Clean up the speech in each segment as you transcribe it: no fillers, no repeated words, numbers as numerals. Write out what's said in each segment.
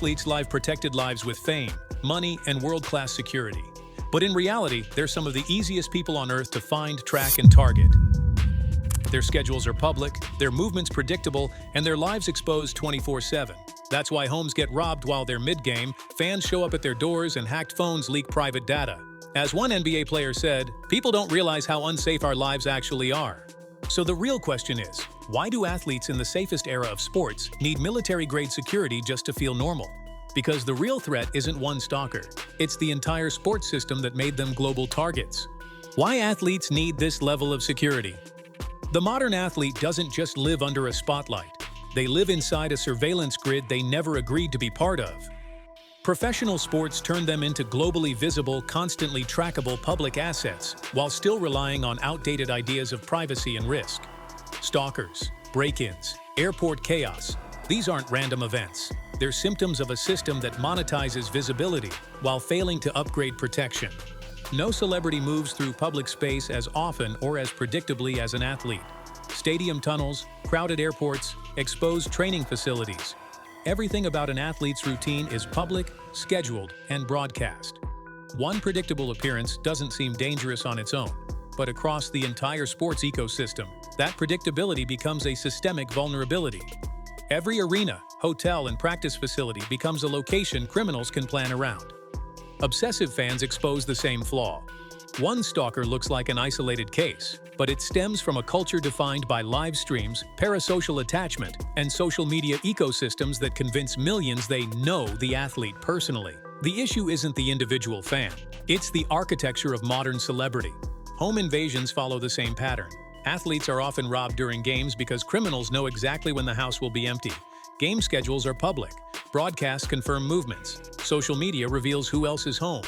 athletes live protected lives with fame, money, and world-class security. But in reality, they're some of the easiest people on earth to find, track, and target. Their schedules are public, their movements predictable, and their lives exposed 24/7. That's why homes get robbed while they're mid-game, fans show up at their doors, and hacked phones leak private data. As one NBA player said, "People don't realize how unsafe our lives actually are." So the real question is, why do athletes in the safest era of sports need military-grade security just to feel normal? Because the real threat isn't one stalker. It's the entire sports system that made them global targets. Why athletes need this level of security? The modern athlete doesn't just live under a spotlight. They live inside a surveillance grid they never agreed to be part of. Professional sports turn them into globally visible, constantly trackable public assets, while still relying on outdated ideas of privacy and risk. Stalkers, break-ins, airport chaos. These aren't random events. They're symptoms of a system that monetizes visibility while failing to upgrade protection. No celebrity moves through public space as often or as predictably as an athlete. Stadium tunnels, crowded airports, exposed training facilities. Everything about an athlete's routine is public, scheduled, and broadcast. One predictable appearance doesn't seem dangerous on its own, but across the entire sports ecosystem, that predictability becomes a systemic vulnerability. Every arena, hotel, and practice facility becomes a location criminals can plan around. Obsessive fans expose the same flaw. One stalker looks like an isolated case, but it stems from a culture defined by live streams, parasocial attachment, and social media ecosystems that convince millions they know the athlete personally. The issue isn't the individual fan. It's the architecture of modern celebrity. Home invasions follow the same pattern. Athletes are often robbed during games because criminals know exactly when the house will be empty. Game schedules are public. Broadcasts confirm movements. Social media reveals who else is home.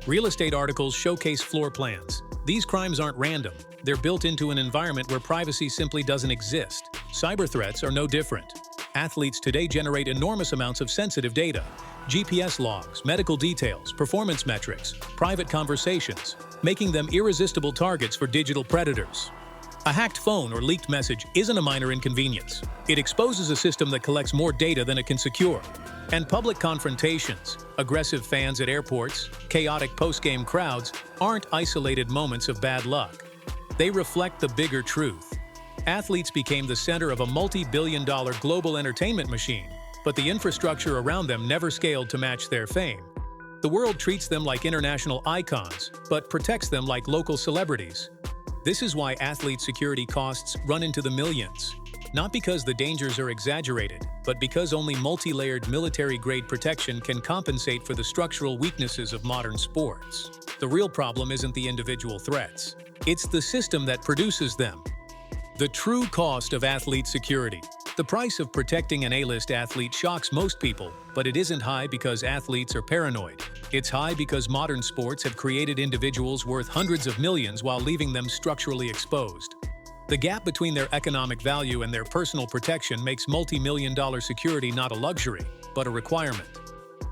Real estate articles showcase floor plans. These crimes aren't random. They're built into an environment where privacy simply doesn't exist. Cyber threats are no different. Athletes today generate enormous amounts of sensitive data. GPS logs, medical details, performance metrics, private conversations, making them irresistible targets for digital predators. A hacked phone or leaked message isn't a minor inconvenience. It exposes a system that collects more data than it can secure. And public confrontations, aggressive fans at airports, chaotic post-game crowds aren't isolated moments of bad luck. They reflect the bigger truth. Athletes became the center of a multi-billion-dollar global entertainment machine, but the infrastructure around them never scaled to match their fame. The world treats them like international icons, but protects them like local celebrities. This is why athlete security costs run into the millions. Not because the dangers are exaggerated, but because only multi-layered military-grade protection can compensate for the structural weaknesses of modern sports. The real problem isn't the individual threats. It's the system that produces them. The true cost of athlete security. The price of protecting an A-list athlete shocks most people, but it isn't high because athletes are paranoid. It's high because modern sports have created individuals worth hundreds of millions while leaving them structurally exposed. The gap between their economic value and their personal protection makes multi-million-dollar security not a luxury, but a requirement.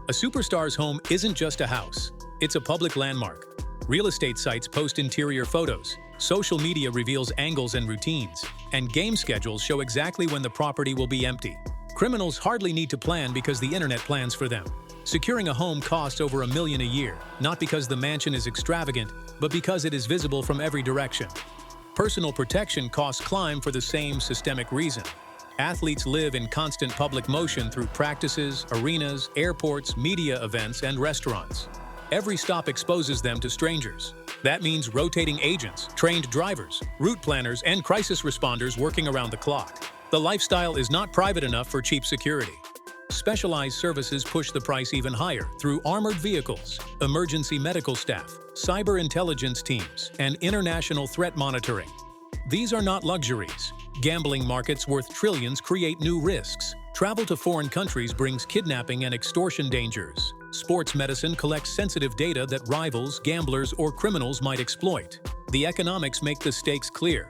A superstar's home isn't just a house. It's a public landmark. Real estate sites post interior photos. Social media reveals angles and routines. And game schedules show exactly when the property will be empty. Criminals hardly need to plan because the internet plans for them. Securing a home costs over $1 million a year, not because the mansion is extravagant, but because it is visible from every direction. Personal protection costs climb for the same systemic reason. Athletes live in constant public motion through practices, arenas, airports, media events, and restaurants. Every stop exposes them to strangers. That means rotating agents, trained drivers, route planners, and crisis responders working around the clock. The lifestyle is not private enough for cheap security. Specialized services push the price even higher through armored vehicles, emergency medical staff, cyber intelligence teams, and international threat monitoring. These are not luxuries. Gambling markets worth trillions create new risks. Travel to foreign countries brings kidnapping and extortion dangers. Sports medicine collects sensitive data that rivals, gamblers, or criminals might exploit. The economics make the stakes clear.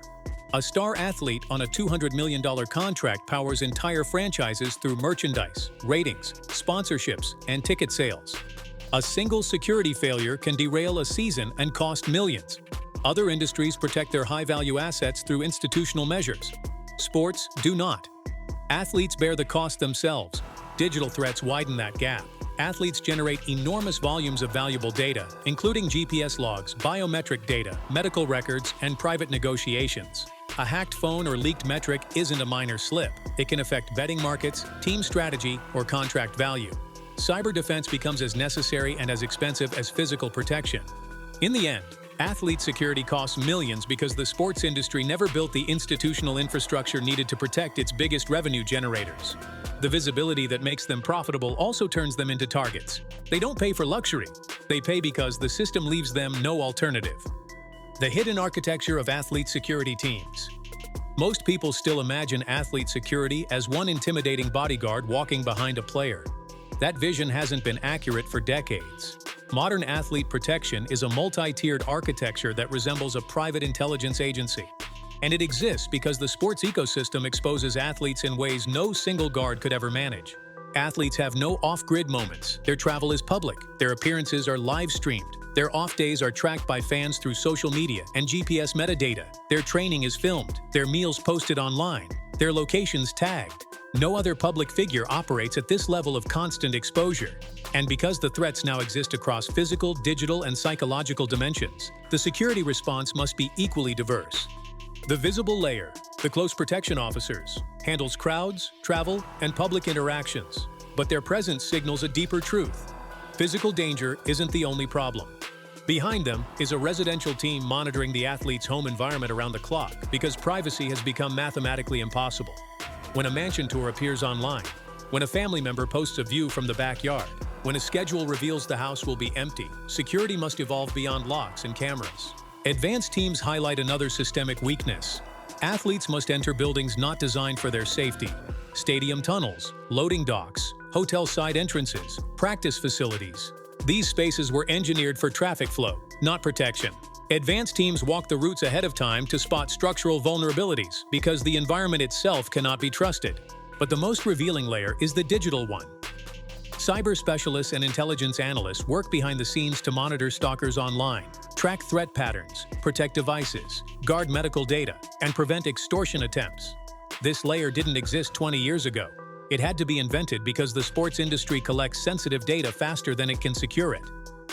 A star athlete on a $200 million contract powers entire franchises through merchandise, ratings, sponsorships, and ticket sales. A single security failure can derail a season and cost millions. Other industries protect their high-value assets through institutional measures. Sports do not. Athletes bear the cost themselves. Digital threats widen that gap. Athletes generate enormous volumes of valuable data, including GPS logs, biometric data, medical records, and private negotiations. A hacked phone or leaked metric isn't a minor slip. It can affect betting markets, team strategy, or contract value. Cyber defense becomes as necessary and as expensive as physical protection. In the end, athlete security costs millions because the sports industry never built the institutional infrastructure needed to protect its biggest revenue generators. The visibility that makes them profitable also turns them into targets. They don't pay for luxury. They pay because the system leaves them no alternative. The hidden architecture of athlete security teams. Most people still imagine athlete security as one intimidating bodyguard walking behind a player. That vision hasn't been accurate for decades. Modern athlete protection is a multi-tiered architecture that resembles a private intelligence agency. And it exists because the sports ecosystem exposes athletes in ways no single guard could ever manage. Athletes have no off-grid moments. Their travel is public. Their appearances are live-streamed. Their off days are tracked by fans through social media and GPS metadata. Their training is filmed. Their meals posted online. Their locations tagged. No other public figure operates at this level of constant exposure. And because the threats now exist across physical, digital, and psychological dimensions, the security response must be equally diverse. The visible layer, the close protection officers, handles crowds, travel, and public interactions. But their presence signals a deeper truth. Physical danger isn't the only problem. Behind them is a residential team monitoring the athlete's home environment around the clock because privacy has become mathematically impossible. When a mansion tour appears online, when a family member posts a view from the backyard, when a schedule reveals the house will be empty, security must evolve beyond locks and cameras. Advanced teams highlight another systemic weakness. Athletes must enter buildings not designed for their safety. Stadium tunnels, loading docks, hotel side entrances, practice facilities. These spaces were engineered for traffic flow, not protection. Advanced teams walk the routes ahead of time to spot structural vulnerabilities because the environment itself cannot be trusted. But the most revealing layer is the digital one. Cyber specialists and intelligence analysts work behind the scenes to monitor stalkers online, track threat patterns, protect devices, guard medical data, and prevent extortion attempts. This layer didn't exist 20 years ago. It had to be invented because the sports industry collects sensitive data faster than it can secure it.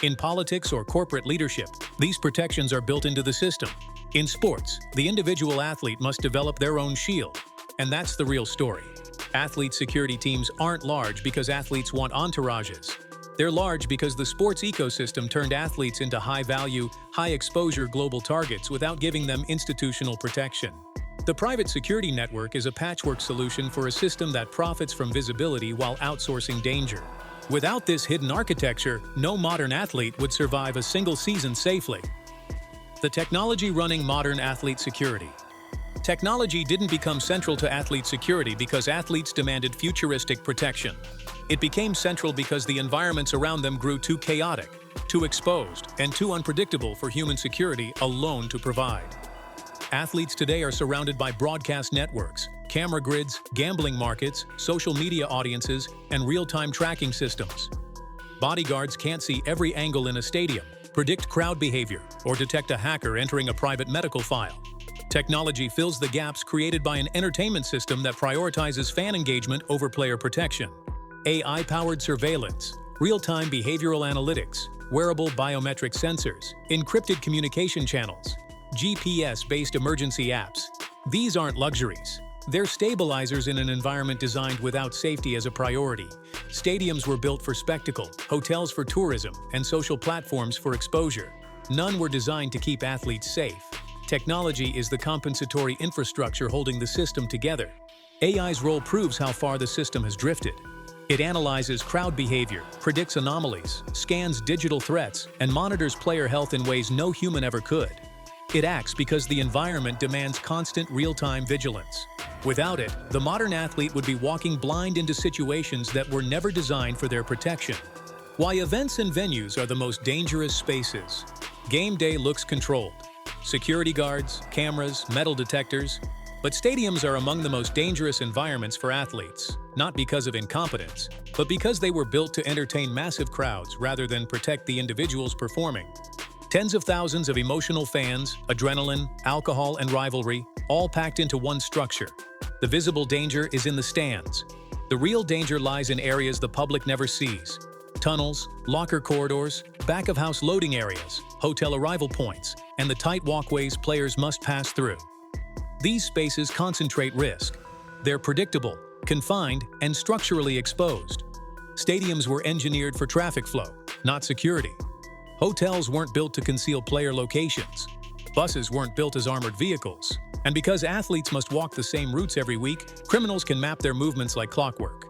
In politics or corporate leadership, these protections are built into the system. In sports, the individual athlete must develop their own shield. And that's the real story. Athlete security teams aren't large because athletes want entourages. They're large because the sports ecosystem turned athletes into high-value, high-exposure global targets without giving them institutional protection. The private security network is a patchwork solution for a system that profits from visibility while outsourcing danger. Without this hidden architecture, no modern athlete would survive a single season safely. The technology running modern athlete security. Technology didn't become central to athlete security because athletes demanded futuristic protection. It became central because the environments around them grew too chaotic, too exposed, and too unpredictable for human security alone to provide. Athletes today are surrounded by broadcast networks, camera grids, gambling markets, social media audiences, and real-time tracking systems. Bodyguards can't see every angle in a stadium, predict crowd behavior, or detect a hacker entering a private medical file. Technology fills the gaps created by an entertainment system that prioritizes fan engagement over player protection. AI-powered surveillance, real-time behavioral analytics, wearable biometric sensors, encrypted communication channels, GPS-based emergency apps. These aren't luxuries. They're stabilizers in an environment designed without safety as a priority. Stadiums were built for spectacle, hotels for tourism, and social platforms for exposure. None were designed to keep athletes safe. Technology is the compensatory infrastructure holding the system together. AI's role proves how far the system has drifted. It analyzes crowd behavior, predicts anomalies, scans digital threats, and monitors player health in ways no human ever could. It acts because the environment demands constant real-time vigilance. Without it, the modern athlete would be walking blind into situations that were never designed for their protection. Why events and venues are the most dangerous spaces. Game day looks controlled. Security guards, cameras, metal detectors. But stadiums are among the most dangerous environments for athletes, not because of incompetence, but because they were built to entertain massive crowds rather than protect the individuals performing. Tens of thousands of emotional fans, adrenaline, alcohol, and rivalry, all packed into one structure. The visible danger is in the stands. The real danger lies in areas the public never sees. Tunnels, locker corridors, back-of-house loading areas, hotel arrival points, and the tight walkways players must pass through. These spaces concentrate risk. They're predictable, confined, and structurally exposed. Stadiums were engineered for traffic flow, not security. Hotels weren't built to conceal player locations. Buses weren't built as armored vehicles. And because athletes must walk the same routes every week, criminals can map their movements like clockwork.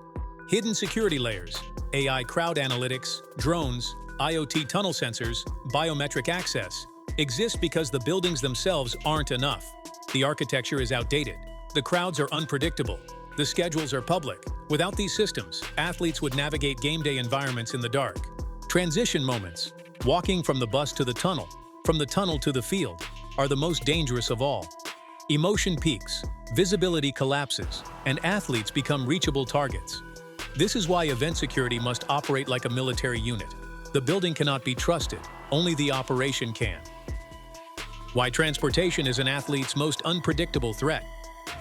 Hidden security layers, AI crowd analytics, drones, IoT tunnel sensors, biometric access, exist because the buildings themselves aren't enough. The architecture is outdated. The crowds are unpredictable. The schedules are public. Without these systems, athletes would navigate game day environments in the dark. Transition moments, walking from the bus to the tunnel, from the tunnel to the field, are the most dangerous of all. Emotion peaks, visibility collapses, and athletes become reachable targets. This is why event security must operate like a military unit. The building cannot be trusted, only the operation can. Why transportation is an athlete's most unpredictable threat.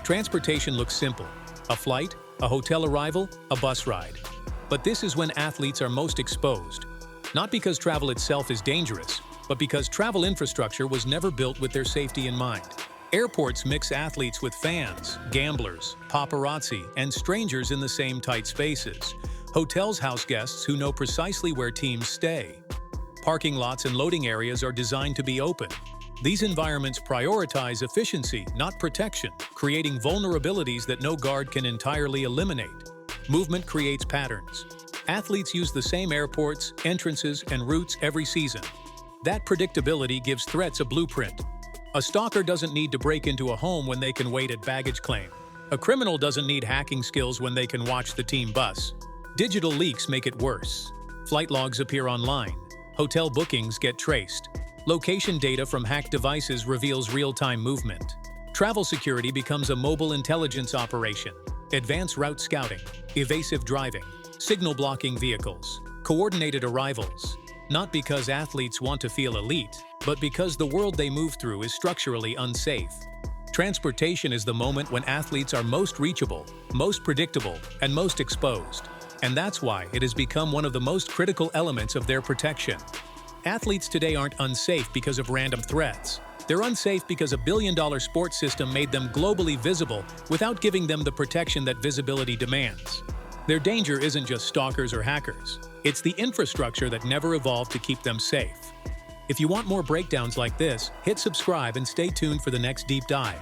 Transportation looks simple: a flight, a hotel arrival, a bus ride. But this is when athletes are most exposed. Not because travel itself is dangerous, but because travel infrastructure was never built with their safety in mind. Airports mix athletes with fans, gamblers, paparazzi, and strangers in the same tight spaces. Hotels house guests who know precisely where teams stay. Parking lots and loading areas are designed to be open. These environments prioritize efficiency, not protection, creating vulnerabilities that no guard can entirely eliminate. Movement creates patterns. Athletes use the same airports, entrances, and routes every season. That predictability gives threats a blueprint. A stalker doesn't need to break into a home when they can wait at baggage claim. A criminal doesn't need hacking skills when they can watch the team bus. Digital leaks make it worse. Flight logs appear online. Hotel bookings get traced. Location data from hacked devices reveals real-time movement. Travel security becomes a mobile intelligence operation. Advanced route scouting, evasive driving, signal blocking vehicles, coordinated arrivals. Not because athletes want to feel elite, but because the world they move through is structurally unsafe. Transportation is the moment when athletes are most reachable, most predictable, and most exposed. And that's why it has become one of the most critical elements of their protection. Athletes today aren't unsafe because of random threats. They're unsafe because a billion-dollar sports system made them globally visible without giving them the protection that visibility demands. Their danger isn't just stalkers or hackers. It's the infrastructure that never evolved to keep them safe. If you want more breakdowns like this, hit subscribe and stay tuned for the next deep dive.